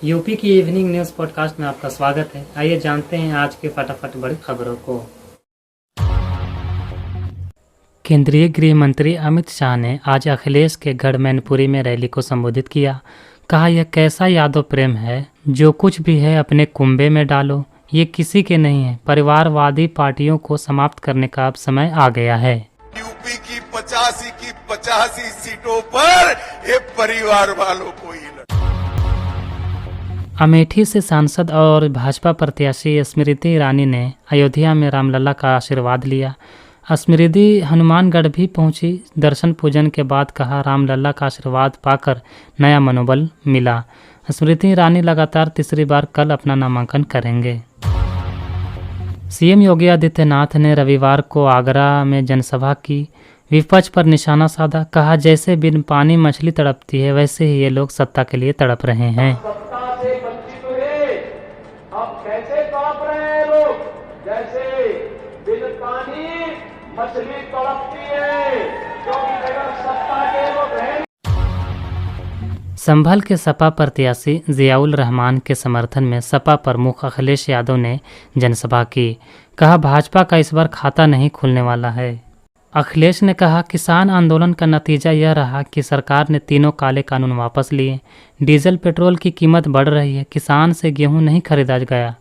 UP की evening news podcast में आपका स्वागत है। आइए जानते हैं आज की फटाफट बड़ी खबरों को। केंद्रीय गृह मंत्री अमित शाह ने आज अखिलेश के गढ़ मैनपुरी में रैली को संबोधित किया। कहा, यह कैसा यादव प्रेम है, जो कुछ भी है अपने कुंबे में डालो, ये किसी के नहीं है। परिवारवादी पार्टियों को समाप्त करने का अब समय आ गया है। यूपी की 85 सीटों पर ये परिवार वालों को ही अमेठी से सांसद और भाजपा प्रत्याशी स्मृति ईरानी ने अयोध्या में रामलला का आशीर्वाद लिया। स्मृति हनुमानगढ़ भी पहुंची। दर्शन पूजन के बाद कहा, रामलला का आशीर्वाद पाकर नया मनोबल मिला। स्मृति ईरानी लगातार तीसरी बार कल अपना नामांकन करेंगे। सीएम योगी आदित्यनाथ ने रविवार को आगरा में जनसभा की। विपक्ष पर निशाना साधा। कहा, जैसे बिन पानी मछली तड़पती है, वैसे ही ये लोग सत्ता के लिए तड़प रहे हैं। कैसे तड़प रहे हैं लोग, जैसे बिन पानी मछली तड़पती है, क्योंकि अगर सत्ता के लोग हैं। संभल के सपा प्रत्याशी जियाउल रहमान के समर्थन में सपा प्रमुख अखिलेश यादव ने जनसभा की। कहा, भाजपा का इस बार खाता नहीं खुलने वाला है। अखिलेश ने कहा, किसान आंदोलन का नतीजा यह रहा कि सरकार ने तीनों काले कानून वापस लिए। डीजल पेट्रोल की कीमत बढ़ रही है। किसान से गेहूं नहीं खरीदा गया,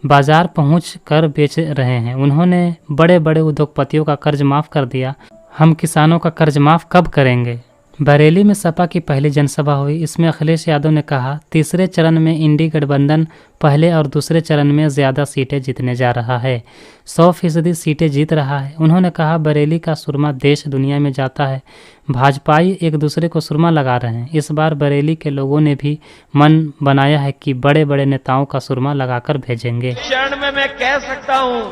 बाजार पहुंच कर बेच रहे हैं। उन्होंने बड़े बड़े उद्योगपतियों का कर्ज माफ़ कर दिया। हम किसानों का कर्ज माफ़ कब करेंगे। बरेली में सपा की पहली जनसभा हुई। इसमें अखिलेश यादव ने कहा, तीसरे चरण में इंडी गठबंधन पहले और दूसरे चरण में ज़्यादा सीटें जीतने जा रहा है। 100% सीटें जीत रहा है। उन्होंने कहा, बरेली का सुरमा देश दुनिया में जाता है। भाजपाई एक दूसरे को सुरमा लगा रहे हैं। इस बार बरेली के लोगों ने भी मन बनाया है कि बड़े बड़े नेताओं का सुरमा लगाकर भेजेंगे। क्षण में मैं कह सकता हूं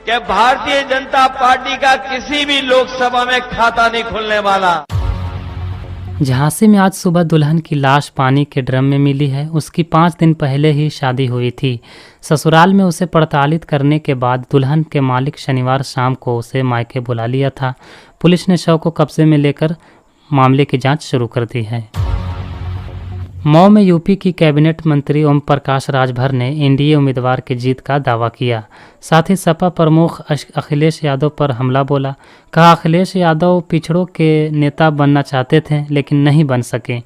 कि भारतीय जनता पार्टी का किसी भी लोकसभा में खाता नहीं खुलने वाला। झांसी में आज सुबह दुल्हन की लाश पानी के ड्रम में मिली है। उसकी 5 दिन पहले ही शादी हुई थी। ससुराल में उसे प्रताड़ित करने के बाद दुल्हन के मालिक शनिवार शाम को उसे मायके बुला लिया था। पुलिस ने शव को कब्जे में लेकर मामले की जांच शुरू कर दी है। मऊ में यूपी की कैबिनेट मंत्री ओम प्रकाश राजभर ने एनडीए उम्मीदवार की जीत का दावा किया। साथ ही सपा प्रमुख अखिलेश यादव पर हमला बोला। कहा, अखिलेश यादव पिछड़ों के नेता बनना चाहते थे लेकिन नहीं बन सके।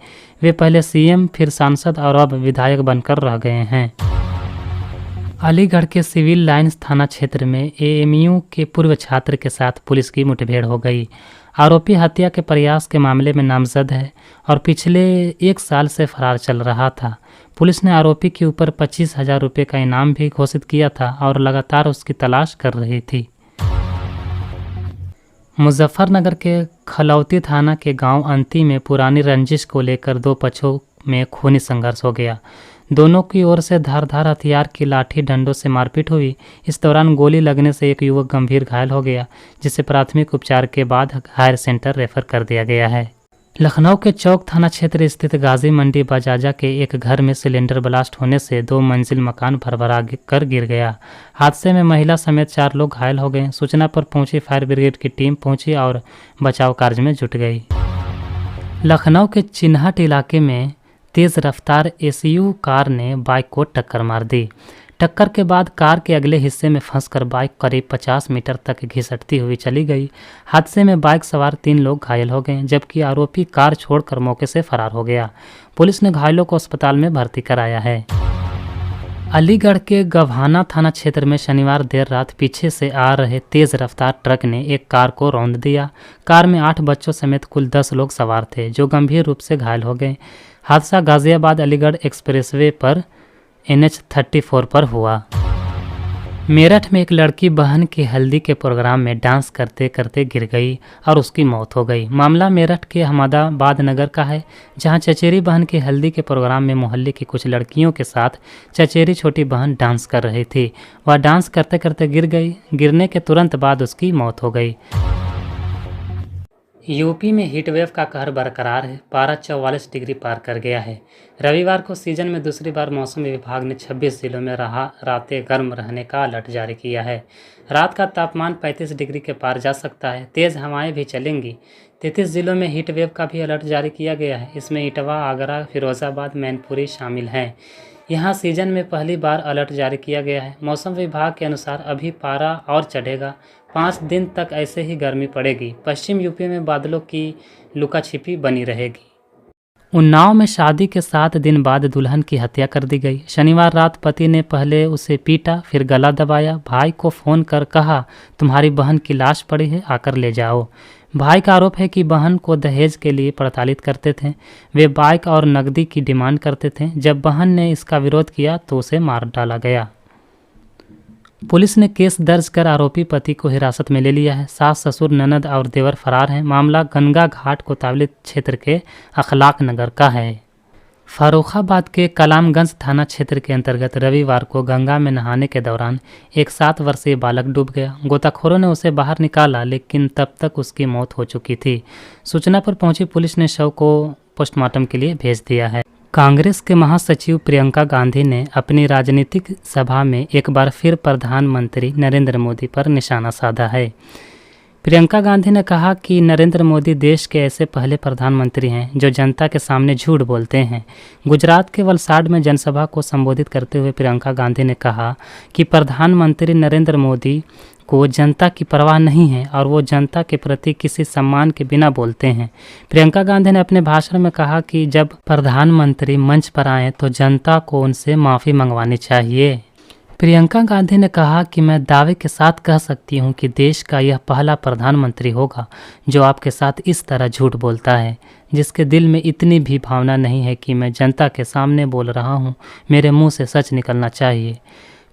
वे पहले सीएम, फिर सांसद और अब विधायक बनकर रह गए हैं। अलीगढ़ के सिविल लाइन्स थाना क्षेत्र में एएमयू के पूर्व छात्र के साथ पुलिस की मुठभेड़ हो गई। आरोपी हत्या के प्रयास के मामले में नामजद है और पिछले 1 साल से फरार चल रहा था। पुलिस ने आरोपी के ऊपर 25,000 रुपये का इनाम भी घोषित किया था और लगातार उसकी तलाश कर रही थी। मुजफ्फरनगर के खलौती थाना के गांव अंती में पुरानी रंजिश को लेकर 2 पक्षों में खूनी संघर्ष हो गया। दोनों की ओर से धारदार हथियार की लाठी डंडों से मारपीट हुई। इस दौरान गोली लगने से एक युवक गंभीर घायल हो गया, जिसे प्राथमिक उपचार के बाद हायर सेंटर रेफर कर दिया गया है। लखनऊ के चौक थाना क्षेत्र स्थित गाजी मंडी बजाजा के एक घर में सिलेंडर ब्लास्ट होने से 2 मंजिल मकान भरभरा कर गिर गया। हादसे में महिला समेत 4 लोग घायल हो गए। सूचना पर पहुंची फायर ब्रिगेड की टीम पहुंची और बचाव कार्य में जुट गई। लखनऊ के चिन्हट इलाके में तेज़ रफ्तार एसयू कार ने बाइक को टक्कर मार दी। टक्कर के बाद कार के अगले हिस्से में फंसकर बाइक करीब 50 मीटर तक घिसटती हुई चली गई। हादसे में बाइक सवार 3 लोग घायल हो गए, जबकि आरोपी कार छोड़कर मौके से फरार हो गया। पुलिस ने घायलों को अस्पताल में भर्ती कराया है। अलीगढ़ के गभाना थाना क्षेत्र में शनिवार देर रात पीछे से आ रहे तेज़ रफ्तार ट्रक ने एक कार को रौंद दिया। कार में 8 बच्चों समेत कुल 10 लोग सवार थे, जो गंभीर रूप से घायल हो गए। हादसा गाजियाबाद अलीगढ़ एक्सप्रेसवे पर NH 34 पर हुआ। मेरठ में एक लड़की बहन की हल्दी के प्रोग्राम में डांस करते करते गिर गई और उसकी मौत हो गई। मामला मेरठ के अहमदाबाद नगर का है, जहां चचेरी बहन की हल्दी के प्रोग्राम में मोहल्ले की कुछ लड़कियों के साथ चचेरी छोटी बहन डांस कर रही थी। वह डांस करते करते गिर गई। गिरने के तुरंत बाद उसकी मौत हो गई। यूपी में हीट वेव का कहर बरकरार है। पारा 44 डिग्री पार कर गया है। रविवार को सीजन में दूसरी बार मौसम विभाग ने 26 जिलों में रातें गर्म रहने का अलर्ट जारी किया है। रात का तापमान 35 डिग्री के पार जा सकता है। तेज़ हवाएं भी चलेंगी। 33 जिलों में हीट वेव का भी अलर्ट जारी किया गया है। इसमें इटवा, आगरा, फिरोजाबाद, मैनपुरी शामिल हैं। यहाँ सीजन में पहली बार अलर्ट जारी किया गया है। मौसम विभाग के अनुसार अभी पारा और चढ़ेगा। 5 दिन तक ऐसे ही गर्मी पड़ेगी। पश्चिम यूपी में बादलों की लुकाछिपी बनी रहेगी। उन्नाव में शादी के 7 दिन बाद दुल्हन की हत्या कर दी गई। शनिवार रात पति ने पहले उसे पीटा, फिर गला दबाया। भाई को फ़ोन कर कहा, तुम्हारी बहन की लाश पड़ी है, आकर ले जाओ। भाई का आरोप है कि बहन को दहेज के लिए प्रताड़ित करते थे। वे बाइक और नकदी की डिमांड करते थे। जब बहन ने इसका विरोध किया तो उसे मार डाला गया। पुलिस ने केस दर्ज कर आरोपी पति को हिरासत में ले लिया है। सास, ससुर, ननद और देवर फरार हैं। मामला गंगा घाट कोतवाली क्षेत्र के अखलाक नगर का है। फर्रुखाबाद के कलामगंज थाना क्षेत्र के अंतर्गत रविवार को गंगा में नहाने के दौरान एक 7 वर्षीय बालक डूब गया। गोताखोरों ने उसे बाहर निकाला, लेकिन तब तक उसकी मौत हो चुकी थी। सूचना पर पहुंची पुलिस ने शव को पोस्टमार्टम के लिए भेज दिया है। कांग्रेस के महासचिव प्रियंका गांधी ने अपनी राजनीतिक सभा में एक बार फिर प्रधानमंत्री नरेंद्र मोदी पर निशाना साधा है। प्रियंका गांधी ने कहा कि नरेंद्र मोदी देश के ऐसे पहले प्रधानमंत्री हैं जो जनता के सामने झूठ बोलते हैं। गुजरात के वलसाड में जनसभा को संबोधित करते हुए प्रियंका गांधी ने कहा कि प्रधानमंत्री नरेंद्र मोदी को जनता की परवाह नहीं है और वो जनता के प्रति किसी सम्मान के बिना बोलते हैं। प्रियंका गांधी ने अपने भाषण में कहा कि जब प्रधानमंत्री मंच पर आएँ तो जनता को उनसे माफ़ी मंगवानी चाहिए। प्रियंका गांधी ने कहा कि मैं दावे के साथ कह सकती हूं कि देश का यह पहला प्रधानमंत्री होगा जो आपके साथ इस तरह झूठ बोलता है, जिसके दिल में इतनी भी भावना नहीं है कि मैं जनता के सामने बोल रहा हूं, मेरे मुंह से सच निकलना चाहिए।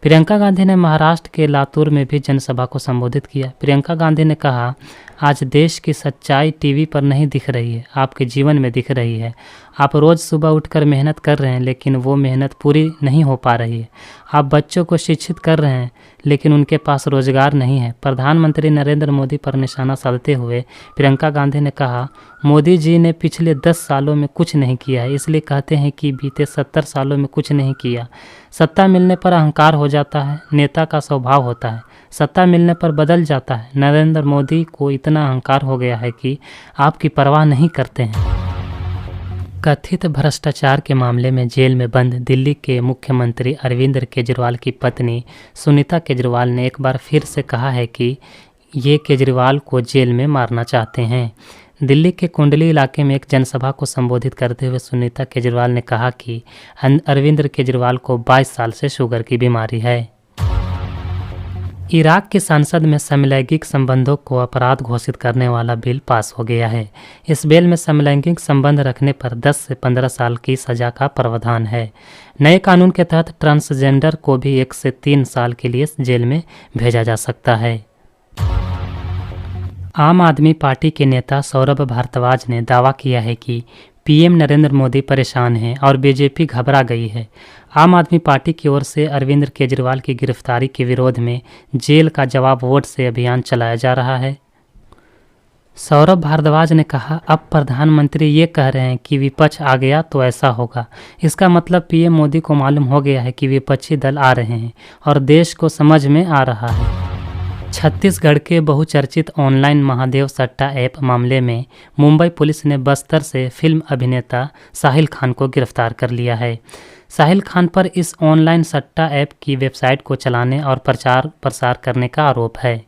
प्रियंका गांधी ने महाराष्ट्र के लातूर में भी जनसभा को संबोधित किया। प्रियंका गांधी ने कहा, आज देश की सच्चाई टीवी पर नहीं दिख रही है, आपके जीवन में दिख रही है। आप रोज़ सुबह उठकर मेहनत कर रहे हैं, लेकिन वो मेहनत पूरी नहीं हो पा रही है। आप बच्चों को शिक्षित कर रहे हैं, लेकिन उनके पास रोजगार नहीं है। प्रधानमंत्री नरेंद्र मोदी पर निशाना साधते हुए प्रियंका गांधी ने कहा, मोदी जी ने पिछले 10 सालों में कुछ नहीं किया है, इसलिए कहते हैं कि बीते 70 सालों में कुछ नहीं किया। सत्ता मिलने पर अहंकार हो जाता है, नेता का स्वभाव होता है, सत्ता मिलने पर बदल जाता है। नरेंद्र मोदी को इतना अहंकार हो गया है कि आपकी परवाह नहीं करते हैं। कथित भ्रष्टाचार के मामले में जेल में बंद दिल्ली के मुख्यमंत्री अरविंद केजरीवाल की पत्नी सुनीता केजरीवाल ने एक बार फिर से कहा है कि ये केजरीवाल को जेल में मारना चाहते हैं। दिल्ली के कुंडली इलाके में एक जनसभा को संबोधित करते हुए सुनीता केजरीवाल ने कहा कि अरविंद केजरीवाल को 22 साल से शुगर की बीमारी है। इराक की संसद में समलैंगिक संबंधों को अपराध घोषित करने वाला बिल पास हो गया है। इस बिल में समलैंगिक संबंध रखने पर 10 से 15 साल की सजा का प्रावधान है। नए कानून के तहत ट्रांसजेंडर को भी 1 से 3 साल के लिए जेल में भेजा जा सकता है। आम आदमी पार्टी के नेता सौरभ भारद्वाज ने दावा किया है कि पीएम नरेंद्र मोदी परेशान हैं और बीजेपी घबरा गई है। आम आदमी पार्टी की ओर से अरविंद केजरीवाल की गिरफ्तारी के विरोध में जेल का जवाब वोट से अभियान चलाया जा रहा है। सौरभ भारद्वाज ने कहा, अब प्रधानमंत्री ये कह रहे हैं कि विपक्ष आ गया तो ऐसा होगा। इसका मतलब पीएम मोदी को मालूम हो गया है कि विपक्षी दल आ रहे हैं और देश को समझ में आ रहा है। छत्तीसगढ़ के बहुचर्चित ऑनलाइन महादेव सट्टा ऐप मामले में मुंबई पुलिस ने बस्तर से फिल्म अभिनेता साहिल खान को गिरफ्तार कर लिया है। साहिल खान पर इस ऑनलाइन सट्टा ऐप की वेबसाइट को चलाने और प्रचार प्रसार करने का आरोप है।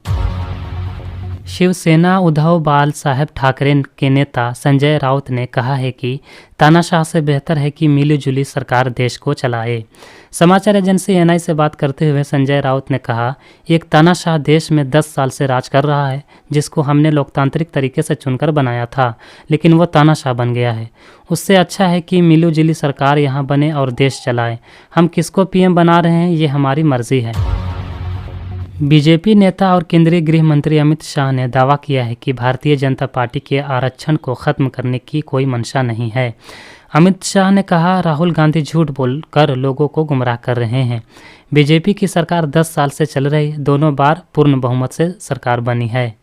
शिवसेना उद्धव बाल साहेब ठाकरे के नेता संजय राउत ने कहा है कि तानाशाह से बेहतर है कि मिलीजुली सरकार देश को चलाए। समाचार एजेंसी एनआई से बात करते हुए संजय राउत ने कहा, एक तानाशाह देश में 10 साल से राज कर रहा है, जिसको हमने लोकतांत्रिक तरीके से चुनकर बनाया था, लेकिन वो तानाशाह बन गया है। उससे अच्छा है कि मिलीजुली सरकार यहाँ बने और देश चलाए। हम किसको पीएम बना रहे हैं, ये हमारी मर्जी है। बीजेपी नेता और केंद्रीय गृह मंत्री अमित शाह ने दावा किया है कि भारतीय जनता पार्टी के आरक्षण को खत्म करने की कोई मंशा नहीं है। अमित शाह ने कहा, राहुल गांधी झूठ बोलकर लोगों को गुमराह कर रहे हैं। बीजेपी की सरकार 10 साल से चल रही, दोनों बार पूर्ण बहुमत से सरकार बनी है।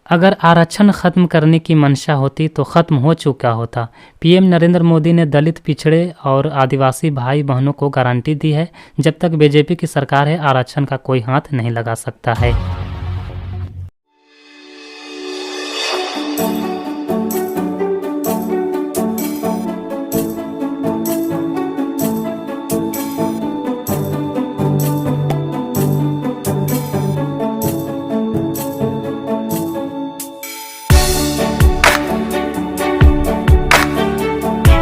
अगर आरक्षण खत्म करने की मंशा होती तो खत्म हो चुका होता। पीएम नरेंद्र मोदी ने दलित, पिछड़े और आदिवासी भाई बहनों को गारंटी दी है, जब तक बीजेपी की सरकार है आरक्षण का कोई हाथ नहीं लगा सकता है।